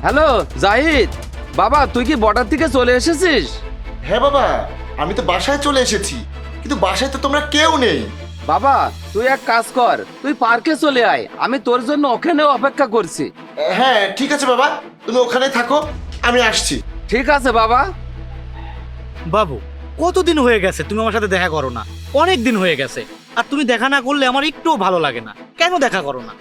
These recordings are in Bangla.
হ্যালো জাহিদ, বাবা তুই কি বর্ডার থেকে চলে এসেছিস? হ্যাঁ বাবা, আমি তো বাসায় চলে এসেছি, কিন্তু বাসায় তো তোমরা কেউ নেই। বাবা তুই এক কাজ কর, তুই পার্কে চলে আয়, আমি তোর জন্য ওখানেও অপেক্ষা করছি। হ্যাঁ ঠিক আছে বাবা, তুমি ওখানে থাকো, আমি আসছি। ঠিক আছে বাবা। বাবু, কতদিন হয়ে গেছে তুমি আমার সাথে দেখা করো না? অনেক দিন হয়ে গেছে। আর তুমি দেখা না করলে আমার একটুও ভালো লাগে না। কেন দেখা করো না?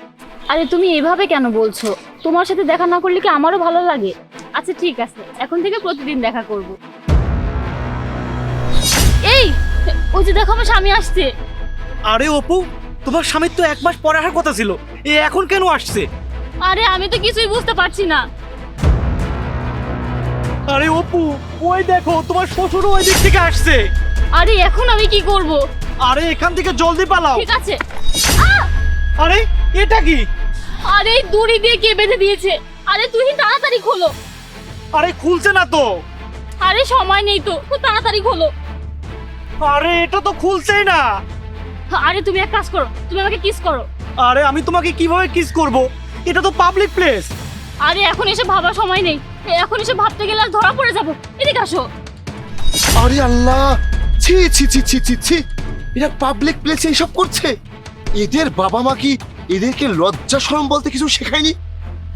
আরে তুমি এভাবে কেন বলছো? তোমার সাথে দেখা না করলে কি আমারও ভালো লাগে? আচ্ছা ঠিক আছে, এখন থেকে প্রতিদিন দেখা করব। এই, ওই যে দেখো আমার স্বামী আসছে। আরে অপু, তোমার স্বামীর তো 1 মাস পরে আসার কথা ছিল, এ এখন কেন আসছে? আরে আমি তো কিছুই বুঝতে পারছি না। আরে অপু, ওই দেখো তোমার শ্বশুরও ওই দিক থেকে আসছে। আরে এখন আমি কি করব? আরে এখান থেকে জলদি পালাও। ঠিক আছে। আরে এটা কি? আরে এই দড়ি দিয়ে কে বেঁধে দিয়েছে? আরে তুই তাড়াতাড়ি খোলো। আরে খুলছে না তো। আরে সময় নেই তো, খুব তাড়াতাড়ি খোলো। আরে এটা তো খুলছেই না। আরে তুমি এক কাজ করো, তুমি আমাকে কিস করো। আরে আমি তোমাকে কিভাবে কিস করব? এটা তো পাবলিক প্লেস। আরে এখন এসে ভাবার সময় নেই, এখন এসে ভাবতে গেলে আর ধরা পড়ে যাবো। এদিকে আসো। আরে আল্লাহ, ছি ছি ছি ছি ছি ছি, এরা পাবলিক প্লেসে এইসব করছে। এদের বাবা মা কি এদেরকে লজ্জা শরম বলতে কিছু শেখায়নি?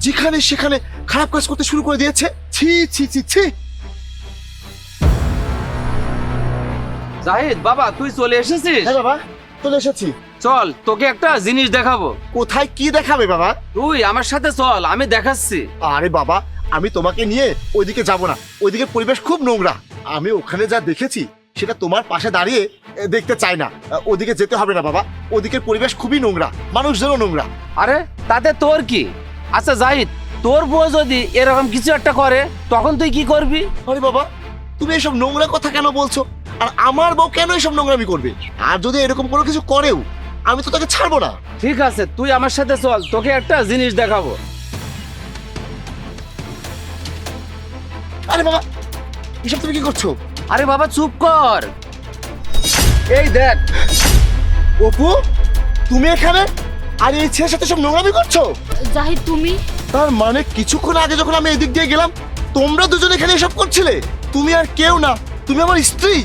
যেখানে সেখানে খারাপ কাজ করতে শুরু করে দিয়েছে। ছি ছি ছি ছি। জাহিদ বাবা তুই চলে এসেছিস? হ্যাঁ বাবা, চলে এসেছি। চল তোকে একটা জিনিস দেখাবো। কোথায় কি দেখাবে বাবা? তুই আমার সাথে চল, আমি দেখাচ্ছি। আরে বাবা, আমি তোমাকে নিয়ে ওইদিকে যাব না, ওইদিকে পরিবেশ খুব নোংরা। আমি ওখানে যা দেখেছি সেটা তোমার পাশে দাঁড়িয়ে দেখতে চাই না। ওদিকে যেতে হবে না বাবা, ওদিকের পরিবেশ খুবই নোংরা, মানুষজনও নোংরা। আরে তাতে তোর কি? আচ্ছা জাহিদ, তোর বউ যদি এরকম কিছু একটা করে তখন তুই কি করবি? আরে বাবা, তুমি এসব নোংরা কথা কেন বলছো? আর আমার বউ কেন এসব নোংরামি করবে? আর যদি এরকম কোনো কিছু করেও, আমি তো তাকে ছাড়বো না। ঠিক আছে তুই আমার সাথে চল, তোকে একটা জিনিস দেখাবো। আরে বাবা, এসব তুমি কি করছো? আরে বাবা চুপ কর, এই দেখ। অপু, তুমি এখানে আর এই ছেলের সাথে সব নোংরামি করছো? জাহিদ তুমি? তার মানে কিছুক্ষণ আগে যখন আমি এদিক দিয়ে গেলাম, তোমরা দুজন এখানে এসব করছিলে? তুমি আর কেউ না, তুমি আমার স্ত্রী।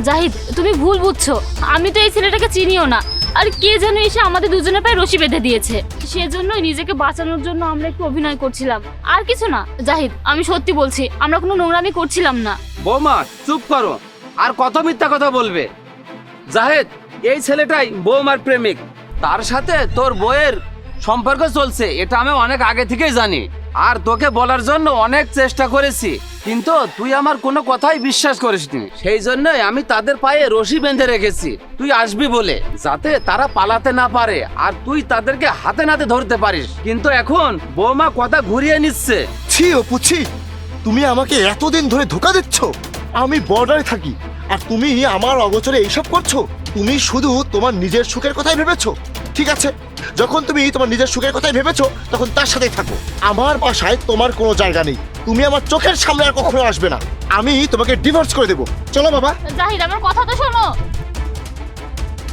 জাহিদ তুমি ভুল বুঝছো, আমি তো এই ছেলেটাকে চিনিও না। আর কে যেন এসে আমাদের দুজনের পায়ে রশি বেঁধে দিয়েছে, সেজন্যই নিজেকে বাঁচানোর জন্য আমরা একটু অভিনয় করছিলাম, আর কিছু না। জাহিদ আমি সত্যি বলছি, আমরা কোনো নোংরামি করছিলাম না। বৌমা চুপ করো, আর কত মিথ্যা কথা বলবে? জাহেদ, এই ছেলেটাই বৌমার প্রেমিক, তার সাথে তোর বউয়ের সম্পর্ক চলছে, এটা আমি অনেক আগে থেকেই জানি। আর তোকে বলার জন্য অনেক চেষ্টা করেছি, কিন্তু তুই আমার কোনো কথাই বিশ্বাস করিসনি। সেই জন্যই আমি তাদের পায়ে রশি বেঁধে রেখেছি তুই আসবি বলে, যাতে তারা পালাতে না পারে আর তুই তাদেরকে হাতে নাতে ধরতে পারিস। কিন্তু এখন বৌমা কথা ঘুরিয়ে নিচ্ছে। ছি অপু ছি, তুমি আমাকে এতদিন ধরে ধোকা দিচ্ছ। আমি বর্ডারে থাকি আর তুমি আমার অগোচরে এইসব করছো। তুমি শুধু তোমার নিজের সুখের কথাই ভেবেছো। ঠিক আছে, যখন তুমি তোমার নিজের সুখের কথাই ভেবেছো তখন তার সাথেই থাকো। আমার বাসায় তোমার কোনো জায়গা নেই, তুমি আমার চোখের সামনে আর কখনো আসবে না। আমি তোমাকে ডিভোর্স করে দেবো। চলো বাবা। জাহিদ আমার কথা তো শোনো।